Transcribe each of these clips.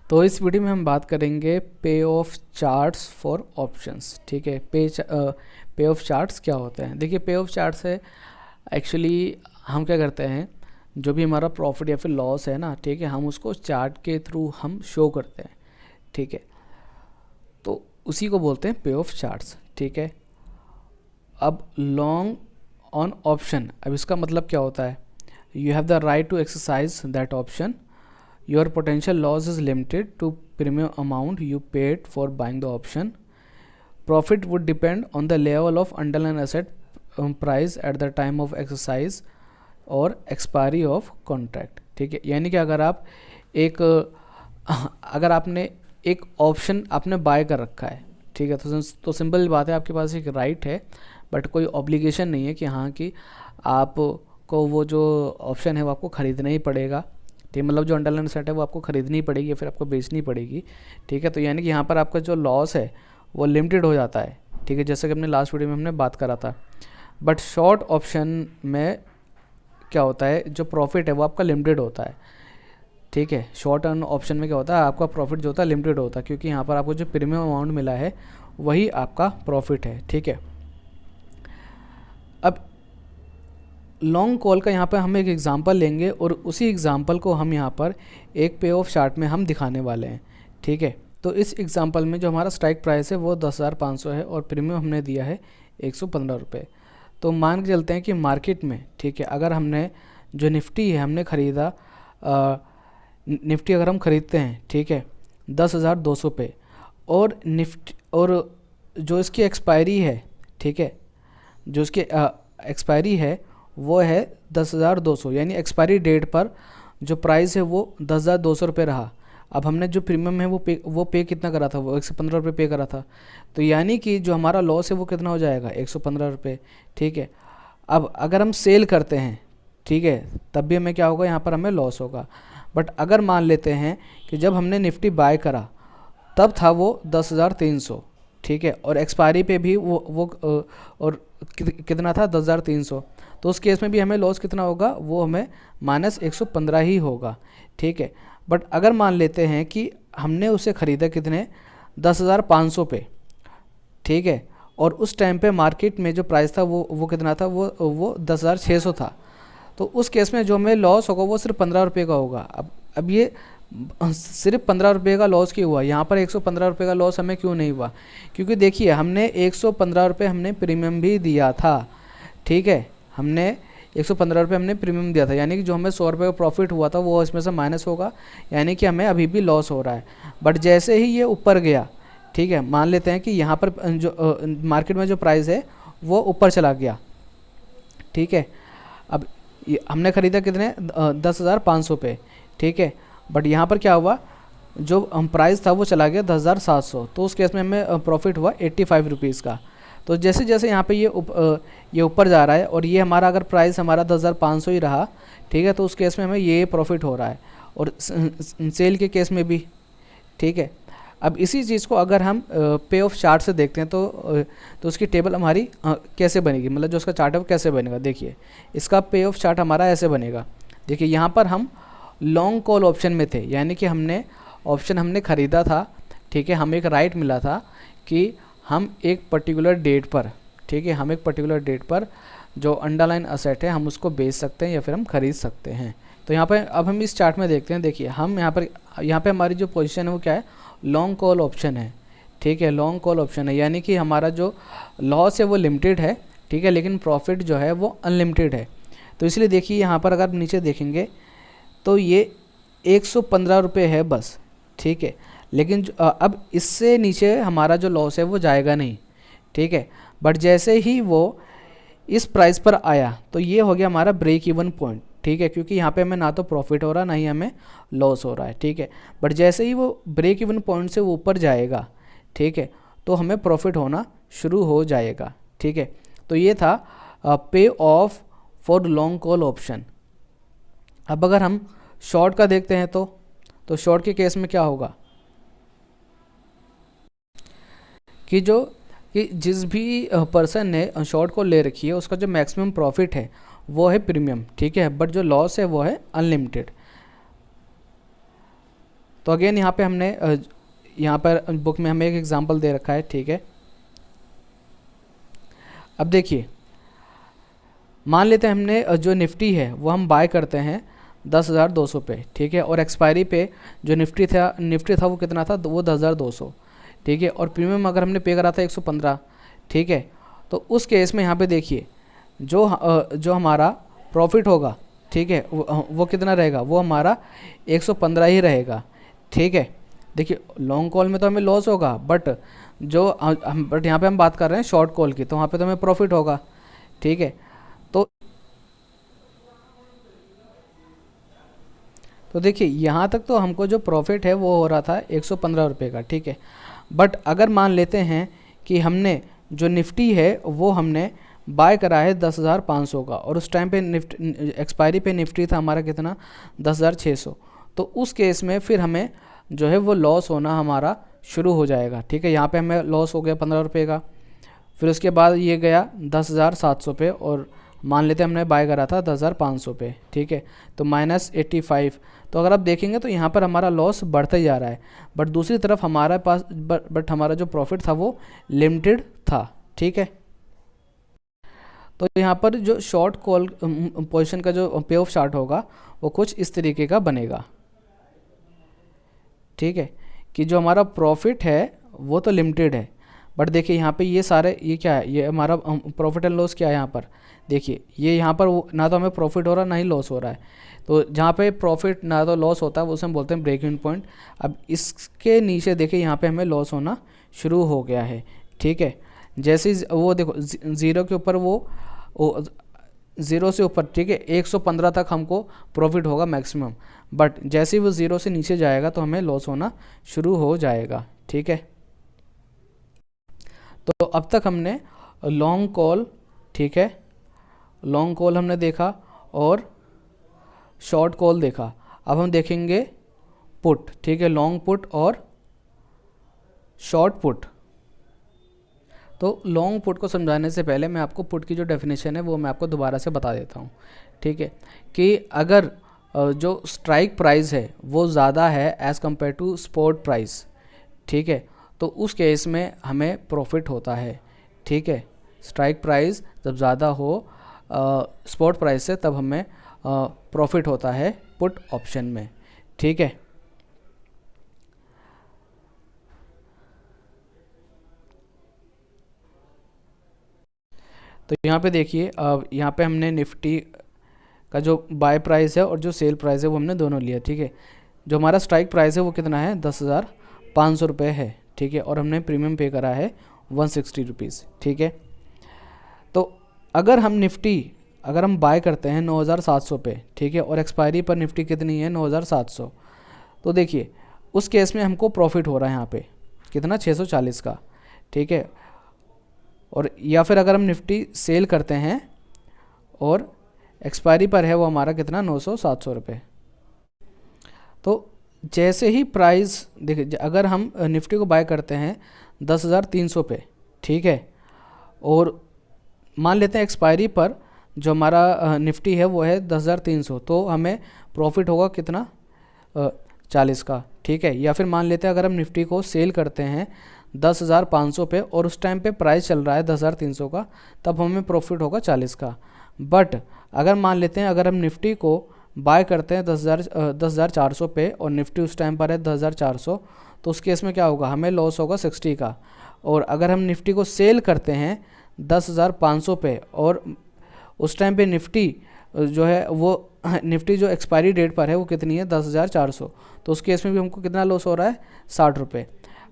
तो इस वीडियो में हम बात करेंगे पे ऑफ चार्ट्स फॉर ऑप्शंस। ठीक है, पे ऑफ चार्ट्स क्या होते हैं। देखिए, पे ऑफ चार्ट्स है एक्चुअली हम क्या करते हैं, जो भी हमारा प्रॉफिट या फिर लॉस है ना, ठीक है, हम उसको चार्ट के थ्रू हम शो करते हैं। ठीक है, तो उसी को बोलते हैं पे ऑफ चार्ट्स। ठीक है, अब लॉन्ग ऑन ऑप्शन, अब इसका मतलब क्या होता है, you have the right to exercise that option, your potential loss is limited to premium amount you paid for buying the option. Profit would depend on the level of underlying asset price at the time of exercise और expiry of contract। ठीक है, यानी कि अगर आप अगर आपने एक ऑप्शन आपने बाय कर रखा है, ठीक है, तो सिंपल बात है, आपके पास एक राइट है बट कोई ऑब्लिगेशन नहीं है कि हाँ कि आपको वो जो ऑप्शन है वो आपको ख़रीदना ही पड़ेगा। ठीक, मतलब जो अंडरलाइन सेट है वो आपको ख़रीदनी पड़ेगी या फिर आपको बेचनी पड़ेगी। ठीक है, तो यानी कि यहाँ पर आपका जो लॉस है वो लिमिटेड हो जाता है। ठीक है, जैसे कि अपने लास्ट वीडियो में हमने बात करा था। बट शॉर्ट ऑप्शन में क्या होता है, जो प्रॉफिट है वो आपका लिमिटेड होता है। ठीक है, शॉर्ट टर्म ऑप्शन में क्या होता है, आपका प्रॉफिट जो होता है लिमिटेड होता है, क्योंकि यहाँ पर आपको जो प्रीमियम अमाउंट मिला है वही आपका प्रॉफिट है। ठीक है, अब लॉन्ग कॉल का यहाँ पर हम एक एग्ज़ाम्पल लेंगे और उसी एग्ज़ाम्पल को हम यहाँ पर एक पे ऑफ चार्ट में हम दिखाने वाले हैं। ठीक है, तो इस एग्ज़ाम्पल में जो हमारा स्ट्राइक प्राइस है वो 10,500 है और प्रीमियम हमने दिया है 115 रुपये। तो मान के चलते हैं कि मार्केट में, ठीक है, अगर हमने जो निफ्टी है हमने ख़रीदा, निफ्टी अगर हम ख़रीदते हैं, ठीक है, 10,200 पे, और निफ्टी और जो इसकी एक्सपायरी है, ठीक है, जो इसकी एक्सपायरी है वो है 10,200, यानी एक्सपायरी डेट पर जो प्राइस है वो 10,200 रुपये रहा। अब हमने जो प्रीमियम है वो पे कितना करा था, वो 115 रुपये पे करा था। तो यानी कि जो हमारा लॉस है वो कितना हो जाएगा, 115 रुपये। ठीक है, अब अगर हम सेल करते हैं, ठीक है, तब भी हमें क्या होगा, यहाँ पर हमें लॉस होगा। बट अगर मान लेते हैं कि जब हमने निफ्टी बाय करा तब था वो 10,300, ठीक है, और एक्सपायरी पे भी वो और कितना था, 10,300, तो उस केस में भी हमें लॉस कितना होगा, वो हमें -115 ही होगा। ठीक है, बट अगर मान लेते हैं कि हमने उसे ख़रीदा कितने, 10,500 पे, ठीक है, और उस टाइम पे मार्केट में जो प्राइस था वो कितना था, वो 10,600 था, तो उस केस में जो हमें लॉस होगा वो सिर्फ 15 रुपये का होगा। अब ये सिर्फ 15 रुपये का लॉस क्यों हुआ, यहाँ पर 115 रुपये का लॉस हमें क्यों नहीं हुआ, क्योंकि देखिए हमने 115 रुपये हमने प्रीमियम भी दिया था। ठीक है, हमने 115 रुपये हमने प्रीमियम दिया था, यानी कि जो हमें 100 रुपये का प्रॉफिट हुआ था वो इसमें से माइनस होगा, यानी कि हमें अभी भी लॉस हो रहा है। बट जैसे ही ये ऊपर गया, ठीक है, मान लेते हैं कि यहाँ पर जो मार्केट में जो प्राइस है वो ऊपर चला गया, ठीक है, अब हमने ख़रीदा कितने, 10,500 पे, ठीक है, बट यहाँ पर क्या हुआ, जो प्राइस था वो चला गया 10,700, तो उस केस में हमें प्रॉफिट हुआ 85 रुपीज़ का। तो जैसे जैसे यहाँ पे ये ऊपर जा रहा है और ये हमारा अगर प्राइस हमारा 10,500 ही रहा, ठीक है, तो उस केस में हमें ये प्रॉफिट हो रहा है, और सेल के केस में भी। ठीक है, अब इसी चीज़ को अगर हम पे ऑफ चार्ट से देखते हैं तो उसकी टेबल हमारी कैसे बनेगी, मतलब जो उसका चार्ट है वो कैसे बनेगा। देखिए, इसका पे ऑफ चार्ट हमारा ऐसे बनेगा। देखिए, यहाँ पर हम लॉन्ग कॉल ऑप्शन में थे, यानी कि हमने ख़रीदा था, ठीक है, हमें एक राइट मिला था कि हम एक पर्टिकुलर डेट पर, ठीक है, हम एक पर्टिकुलर डेट पर जो अंडरलाइन असेट है हम उसको बेच सकते हैं या फिर हम ख़रीद सकते हैं। तो यहाँ पर अब हम इस चार्ट में देखते हैं। देखिए, हम यहाँ पे हमारी जो पोजीशन है वो क्या है, लॉन्ग कॉल ऑप्शन है। ठीक है, लॉन्ग कॉल ऑप्शन है, यानी कि हमारा जो लॉस है वो लिमिटेड है, ठीक है, लेकिन प्रॉफिट जो है वो अनलिमिटेड है। तो इसलिए देखिए, यहाँ पर अगर नीचे देखेंगे तो ये 115 रुपये है बस। ठीक है, लेकिन अब इससे नीचे हमारा जो लॉस है वो जाएगा नहीं। ठीक है, बट जैसे ही वो इस प्राइस पर आया तो ये हो गया हमारा ब्रेक इवन पॉइंट। ठीक है, क्योंकि यहाँ पे हमें ना तो प्रॉफिट हो रहा ना ही हमें लॉस हो रहा है। ठीक है, बट जैसे ही वो ब्रेक इवन पॉइंट से ऊपर जाएगा, ठीक है, तो हमें प्रॉफिट होना शुरू हो जाएगा। ठीक है, तो ये था पे of for long call option. अब अगर हम शॉर्ट का देखते हैं तो शॉर्ट के केस में क्या होगा कि जिस भी पर्सन ने शॉर्ट को ले रखी है उसका जो मैक्सिमम प्रॉफिट है वो है प्रीमियम। ठीक है, बट जो लॉस है वो है अनलिमिटेड। तो अगेन यहाँ पे हमने यहाँ पर बुक में हमें एक एग्जांपल दे रखा है, ठीक है। अब देखिए, मान लेते हैं हमने जो निफ्टी है वो हम बाय करते हैं 10,200 पे, ठीक है, और एक्सपायरी पे जो निफ्टी था वो कितना था, वो 10,200, ठीक है, और प्रीमियम अगर हमने पे करा था 115, ठीक है। तो उस केस में यहाँ पे देखिए जो हमारा प्रॉफिट होगा, ठीक है, वो कितना रहेगा, वो हमारा 115 ही रहेगा, ठीक है। देखिए लॉन्ग कॉल में तो हमें लॉस होगा, बट यहाँ पे हम बात कर रहे हैं शॉर्ट कॉल की, तो वहाँ पे तो हमें प्रॉफिट होगा, ठीक है। तो देखिए यहाँ तक तो हमको जो प्रॉफिट है वो हो रहा था 115 रुपये का, ठीक है। बट अगर मान लेते हैं कि हमने जो निफ्टी है वो हमने बाय करा है 10,500 का, और उस टाइम पे एक्सपायरी पे निफ्टी था हमारा कितना, 10,600, तो उस केस में फिर हमें जो है वो लॉस होना हमारा शुरू हो जाएगा, ठीक है। यहाँ पे हमें लॉस हो गया 15 रुपये का, फिर उसके बाद ये गया 10,700 पे, और मान लेते हैं हमने बाय करा था 10,500 पे, ठीक है, तो -85। तो अगर आप देखेंगे तो यहाँ पर हमारा लॉस बढ़ता ही जा रहा है, बट दूसरी तरफ हमारा पास बट हमारा जो प्रॉफिट था वो लिमिटेड था, ठीक है। तो यहाँ पर जो शॉर्ट कॉल पोजीशन का जो पे ऑफ चार्ट होगा वो कुछ इस तरीके का बनेगा, ठीक है, कि जो हमारा प्रॉफिट है वो तो लिमिटेड है, बट देखिए यहाँ पे ये सारे ये क्या है, ये हमारा प्रॉफिट एंड लॉस क्या है, यहाँ पर देखिए ये यहाँ पर ना तो हमें प्रॉफिट हो रहा ना ही लॉस हो रहा है। तो जहाँ पे प्रॉफिट ना तो लॉस होता है उसे हम बोलते हैं ब्रेक इवन पॉइंट। अब इसके नीचे देखिए यहाँ पे हमें लॉस होना शुरू हो गया है, ठीक है। जैसे वो देखो ज़ीरो के ऊपर वो ज़ीरो से ऊपर, ठीक है, 115 तक हमको प्रॉफिट होगा मैक्सिमम, बट जैसे ही वो ज़ीरो से नीचे जाएगा तो हमें लॉस होना शुरू हो जाएगा, ठीक है। तो अब तक हमने लॉन्ग कॉल, ठीक है, लॉन्ग कॉल हमने देखा और शॉर्ट कॉल देखा। अब हम देखेंगे पुट, ठीक है, लॉन्ग पुट और शॉर्ट पुट। तो लॉन्ग पुट को समझाने से पहले मैं आपको पुट की जो डेफिनेशन है वो मैं आपको दोबारा से बता देता हूँ, ठीक है, कि अगर जो स्ट्राइक प्राइस है वो ज़्यादा है as compare to spot price, ठीक है, तो उस केस में हमें प्रॉफिट होता है, ठीक है। स्ट्राइक प्राइस जब ज़्यादा हो स्पॉट प्राइस से तब हमें प्रॉफिट होता है पुट ऑप्शन में, ठीक है। तो यहाँ पे देखिए यहाँ पे हमने निफ्टी का जो बाय प्राइस है और जो सेल प्राइस है वो हमने दोनों लिया, ठीक है। जो हमारा स्ट्राइक प्राइस है वो कितना है, 10,500 रुपये है, ठीक है, और हमने प्रीमियम पे करा है 160 रुपीज़, ठीक है। तो अगर हम बाय करते हैं 9,700 पे, ठीक है, और एक्सपायरी पर निफ्टी कितनी है 9,700, तो देखिए उस केस में हमको प्रॉफिट हो रहा है यहाँ पे कितना 640 का, ठीक है। और या फिर अगर हम निफ्टी सेल करते हैं और एक्सपायरी पर है वो हमारा कितना 900-700 रुपये, तो जैसे ही प्राइस देखिए अगर हम निफ्टी को बाय करते हैं 10,300 पे, ठीक है, और मान लेते हैं एक्सपायरी पर जो हमारा निफ्टी है वो है 10,300, तो हमें प्रॉफिट होगा कितना 40 का, ठीक है। या फिर मान लेते हैं अगर हम निफ्टी को सेल करते हैं 10,500 पे और उस टाइम पे प्राइस चल रहा है 10,300 का, तब हमें प्रॉफिट होगा 40 का। बट अगर मान लेते हैं अगर हम निफ्टी को बाय करते हैं 10,400 पे और निफ्टी उस टाइम पर है 10,400, तो उस केस में क्या होगा, हमें लॉस होगा 60 का। और अगर हम निफ्टी को सेल करते हैं 10,500 पे और उस टाइम पे निफ्टी जो है वो निफ्टी जो एक्सपायरी डेट पर है वो कितनी है 10,400, तो उस केस में भी हमको कितना लॉस हो रहा है 60 रुपये।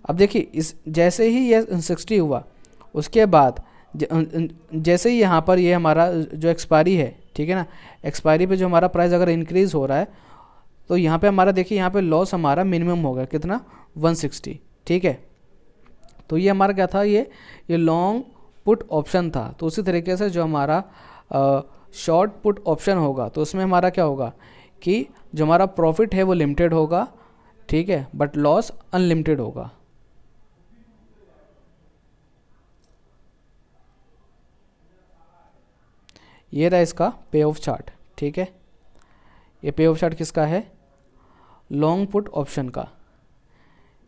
अब देखिए इस जैसे ही ये 60 हुआ उसके बाद जैसे ही यहाँ पर ये हमारा जो एक्सपायरी है, ठीक है ना, एक्सपायरी पे जो हमारा प्राइस अगर इंक्रीज़ हो रहा है तो यहाँ पे हमारा देखिए यहाँ पे लॉस हमारा मिनिमम होगा कितना 160, ठीक है। तो ये हमारा क्या था, ये लॉन्ग पुट ऑप्शन था। तो उसी तरीके से जो हमारा शॉर्ट पुट ऑप्शन होगा तो उसमें हमारा क्या होगा कि जो हमारा प्रॉफिट है वो लिमिटेड होगा, ठीक है, बट लॉस अनलिमिटेड होगा। ये रहा इसका पे ऑफ चार्ट, ठीक है। ये पे ऑफ चार्ट किसका है, लॉन्ग पुट ऑप्शन का,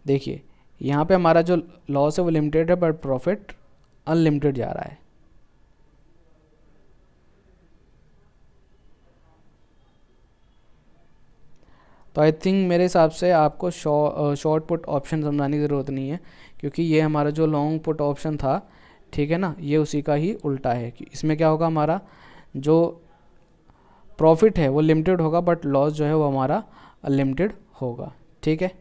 देखिए यहाँ पे हमारा जो लॉस है वो लिमिटेड है बट प्रॉफिट अनलिमिटेड जा रहा है। तो आई थिंक मेरे हिसाब से आपको शॉर्ट पुट ऑप्शन समझाने की ज़रूरत नहीं है, क्योंकि ये हमारा जो लॉन्ग पुट ऑप्शन था, ठीक है ना, ये उसी का ही उल्टा है कि इसमें क्या होगा, हमारा जो प्रॉफिट है वो लिमिटेड होगा बट लॉस जो है वो हमारा अनलिमिटेड होगा। ठीक है,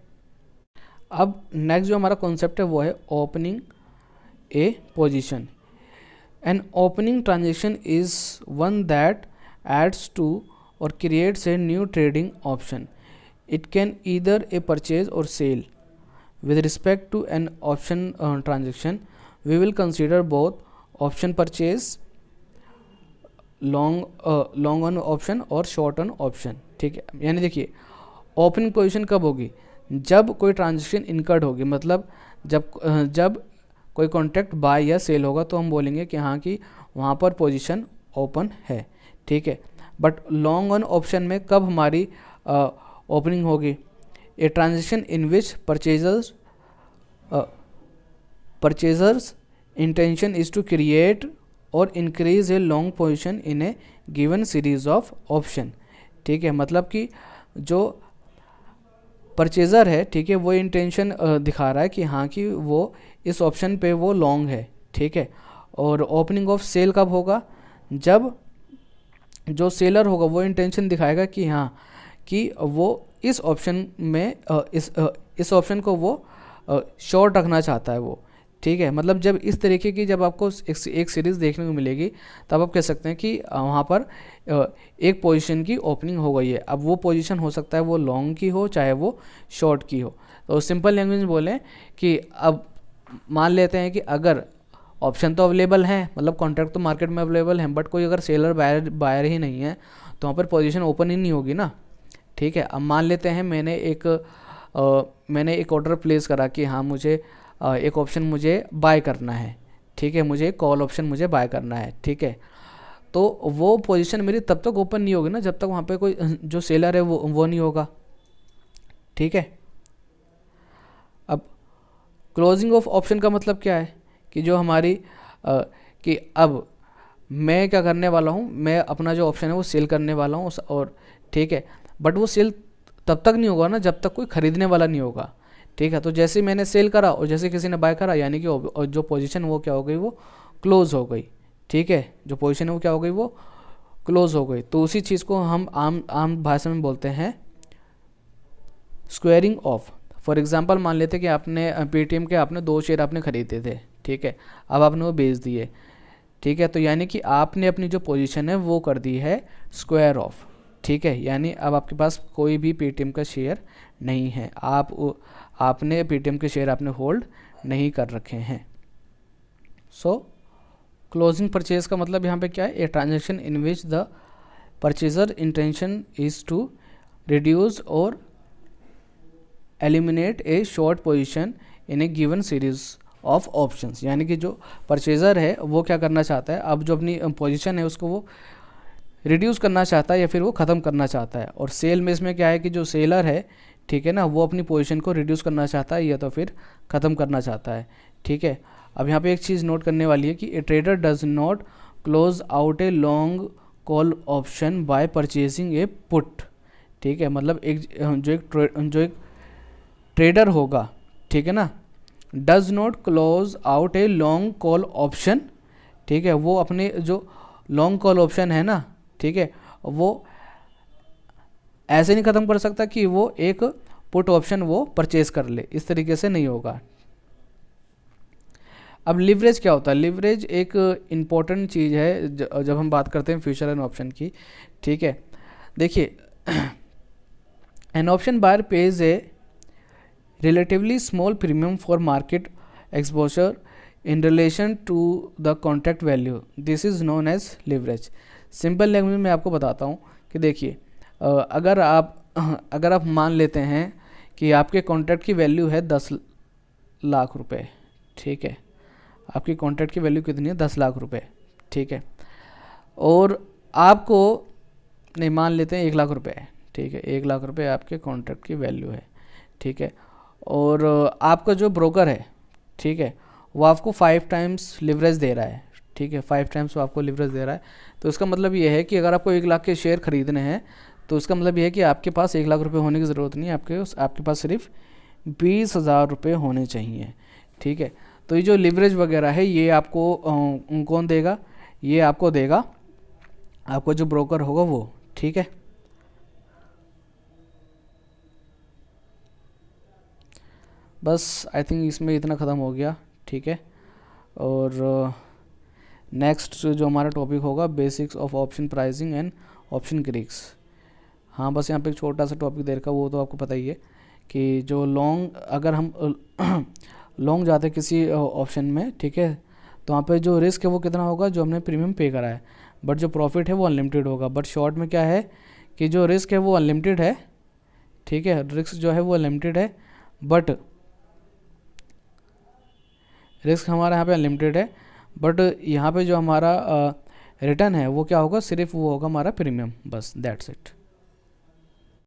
अब नेक्स्ट जो हमारा कॉन्सेप्ट है वो है opening a position. An opening transaction is one that adds to or creates a new trading option. It can either a purchase or sale. With respect to an option transaction, we will consider both option purchase, long on option और short on option। ठीक है, यानी देखिए opening position कब होगी, जब कोई transaction incurred होगी, मतलब जब कोई कॉन्ट्रैक्ट बाय या सेल होगा तो हम बोलेंगे कि हाँ कि वहाँ पर पोजीशन ओपन है। ठीक है, बट लॉन्ग ऑन ऑप्शन में कब हमारी ओपनिंग होगी, a transaction in which purchaser's intention is to create or increase a long position in a given series of option. ठीक है, मतलब कि जो परचेज़र है, ठीक है, वो इंटेंशन दिखा रहा है कि हाँ कि वो इस ऑप्शन पे वो लॉन्ग है। ठीक है, और ओपनिंग ऑफ सेल कब होगा, जब जो सेलर होगा वो इंटेंशन दिखाएगा कि हाँ कि वो इस ऑप्शन में इस ऑप्शन को वो शॉर्ट रखना चाहता है वो। ठीक है, मतलब जब इस तरीके की जब आपको एक सीरीज़ देखने को मिलेगी तब आप कह सकते हैं कि वहाँ पर एक पोजीशन की ओपनिंग हो गई है। अब वो पोजीशन हो सकता है वो लॉन्ग की हो चाहे वो शॉर्ट की हो। तो सिंपल लैंग्वेज में बोलें कि अब मान लेते हैं कि अगर ऑप्शन तो अवेलेबल हैं, मतलब कॉन्ट्रैक्ट तो मार्केट में अवेलेबल हैं, बट कोई अगर सेलर बायर ही नहीं है तो वहाँ पर पोजीशन ओपन ही नहीं होगी ना। ठीक है, अब मान लेते हैं मैंने एक ऑर्डर प्लेस करा कि हाँ मुझे एक ऑप्शन मुझे बाय करना है। ठीक है, मुझे कॉल ऑप्शन मुझे बाय करना है। ठीक है, तो वो पोजीशन मेरी तब तक ओपन नहीं होगी ना जब तक वहाँ पे कोई जो सेलर है वो नहीं होगा। ठीक है, अब क्लोजिंग ऑफ ऑप्शन का मतलब क्या है कि जो हमारी कि अब मैं क्या करने वाला हूँ, मैं अपना जो ऑप्शन है वो सेल करने वाला हूँ और ठीक है, बट वो सेल तब तक नहीं होगा ना जब तक कोई ख़रीदने वाला नहीं होगा। ठीक है, तो जैसे मैंने सेल करा और जैसे किसी ने बाय करा, यानी कि जो पोजीशन वो क्या हो गई, वो क्लोज हो गई। ठीक है, जो पोजीशन है वो क्या हो गई, वो क्लोज हो गई। तो उसी चीज़ को हम आम भाषा में बोलते हैं स्क्वेयरिंग ऑफ। फॉर एग्जांपल मान लेते कि आपने पेटीएम के आपने 2 शेयर आपने ख़रीदे थे। ठीक है, अब आपने वो बेच दिए। ठीक है, तो यानी कि आपने अपनी जो पोजीशन है वो कर दी है स्क्वायर ऑफ। ठीक है, यानी अब आपके पास कोई भी पेटीएम का शेयर नहीं है, आपने पेटीएम के शेयर आपने होल्ड नहीं कर रखे हैं। सो क्लोजिंग परचेज का मतलब यहाँ पे क्या है, a transaction in which the purchaser intention is to reduce or eliminate a short position in a given series of options. यानी कि जो परचेजर है वो क्या करना चाहता है, अब जो अपनी पोजीशन है उसको वो रिड्यूस करना चाहता है या फिर वो ख़त्म करना चाहता है। और सेल में इसमें क्या है कि जो सेलर है, ठीक है ना, वो अपनी पोजीशन को रिड्यूस करना चाहता है या तो फिर ख़त्म करना चाहता है। ठीक है, अब यहाँ पे एक चीज़ नोट करने वाली है कि ए trader does not close out a long call option buy purchasing A put. ठीक है, मतलब जो एक ट्रेडर होगा, ठीक है ना, does not close out a long call option. ठीक है, वो अपने जो लॉन्ग कॉल ऑप्शन है ना, ठीक है, वो ऐसे नहीं ख़त्म कर सकता कि वो एक पुट ऑप्शन वो परचेज कर ले, इस तरीके से नहीं होगा। अब लिवरेज क्या होता है, लिवरेज एक इम्पॉर्टेंट चीज़ है जब हम बात करते हैं फ्यूचर एंड ऑप्शन की। ठीक है, देखिए an option buyer pays a relatively small premium for market exposure in relation to the contract value. This is known as leverage. Simple language में आपको बताता हूँ कि देखिए अगर आप मान लेते हैं कि आपके कॉन्ट्रैक्ट की वैल्यू है 10 लाख रुपए। ठीक है, आपकी कॉन्ट्रैक्ट की वैल्यू कितनी है, 10 लाख रुपए। ठीक है, और आपको नहीं मान लेते हैं 1 लाख रुपए। ठीक है, 1 लाख रुपए आपके कॉन्ट्रैक्ट की वैल्यू है। ठीक है, और आपका जो ब्रोकर है, ठीक है, वो आपको 5 टाइम्स लिवरेज दे रहा है, ठीक है, 5 टाइम्स वो आपको लिवरेज दे रहा है। तो इसका मतलब ये है कि अगर आपको 1 लाख के शेयर खरीदने हैं तो इसका मतलब ये है कि आपके पास 1 लाख रुपए होने की ज़रूरत नहीं है, आपके पास सिर्फ 20,000 रुपये होने चाहिए, ठीक है। तो ये जो लिवरेज वगैरह है ये आपको कौन देगा, ये आपको देगा आपको जो ब्रोकर होगा वो, ठीक है। बस आई थिंक इसमें इतना ख़त्म हो गया, ठीक है। और नेक्स्ट जो हमारा टॉपिक होगा basics of option pricing and option Greeks. हाँ बस यहाँ पे एक छोटा सा टॉपिक दे रखा, वो तो आपको पता ही है कि जो लॉन्ग, अगर हम लॉन्ग जाते हैं किसी ऑप्शन में, ठीक है, तो वहाँ पे जो रिस्क है वो कितना होगा, जो हमने प्रीमियम पे करा है, बट जो प्रॉफिट है वो अनलिमिटेड होगा। बट शॉर्ट में क्या है कि जो रिस्क है वो अनलिमिटेड है, ठीक है, रिस्क जो है वो अनलिमिटेड है, बट रिस्क हमारा यहाँ पे अनलिमिटेड है, बट यहाँ पे जो हमारा रिटर्न है वो क्या होगा, सिर्फ वो होगा हमारा प्रीमियम, बस दैट्स इट।